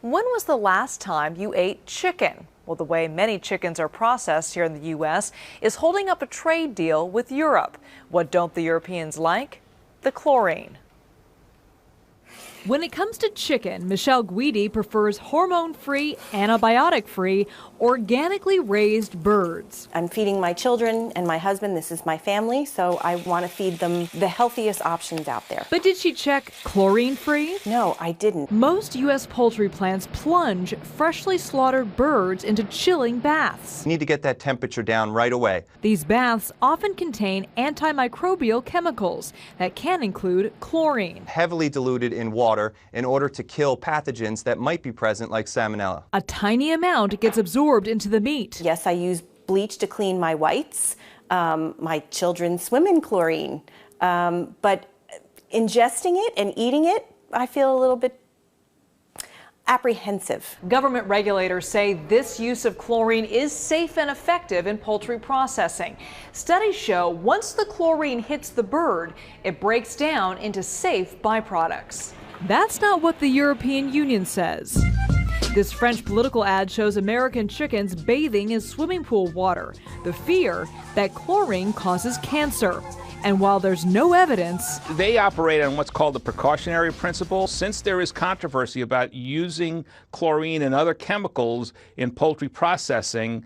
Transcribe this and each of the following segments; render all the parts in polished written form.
When was the last time you ate chicken? Well, the way many chickens are processed here in the U.S. is holding up a trade deal with Europe. What don't the Europeans like? The chlorine. When it comes to chicken, Michelle Guidi prefers hormone-free, antibiotic-free, organically raised birds. I'm feeding my children and my husband. This is my family, so I want to feed them the healthiest options out there. But did she check chlorine-free? No, I didn't. Most U.S. poultry plants plunge freshly slaughtered birds into chilling baths. You need to get that temperature down right away. These baths often contain antimicrobial chemicals that can include chlorine. Heavily diluted in water in order to kill pathogens that might be present, like salmonella. A tiny amount gets absorbed into the meat. Yes, I use bleach to clean my whites. My children swim in chlorine. But ingesting it and eating it, I feel a little bit apprehensive. Government regulators say this use of chlorine is safe and effective in poultry processing. Studies show once the chlorine hits the bird, it breaks down into safe byproducts. That's not what the European Union says. This French political ad shows American chickens bathing in swimming pool water. The fear that chlorine causes cancer. And while there's no evidence, they operate on what's called the precautionary principle. Since there is controversy about using chlorine and other chemicals in poultry processing,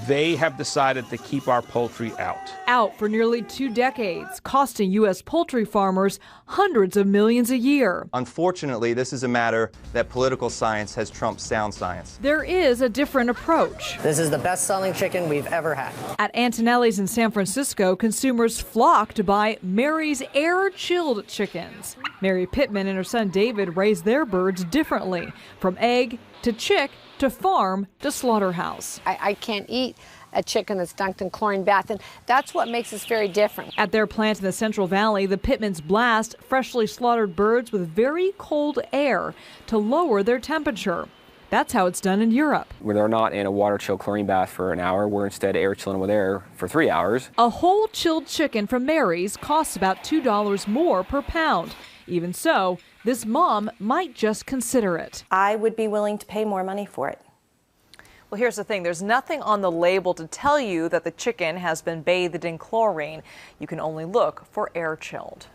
they have decided to keep our poultry out. Out for nearly 2 decades, costing U.S. poultry farmers hundreds of millions a year. Unfortunately, this is a matter that political science has trumped sound science. There is a different approach. This is the best-selling chicken we've ever had. At Antonelli's in San Francisco, consumers flock to buy Mary's air-chilled chickens. Mary Pittman and her son David raise their birds differently, from egg to chick to farm to slaughterhouse. I can't eat a chicken that's dunked in chlorine bath, and that's what makes us very different. At their plant in the Central Valley, the Pittmans blast freshly slaughtered birds with very cold air to lower their temperature. That's how it's done in Europe. Where they're not in a water chill chlorine bath for an hour, we're instead air chilling with air for 3 hours. A whole chilled chicken from Mary's costs about $2 more per pound. Even so, this mom might just consider it. I would be willing to pay more money for it. Well, here's the thing. There's nothing on the label to tell you that the chicken has been bathed in chlorine. You can only look for air chilled.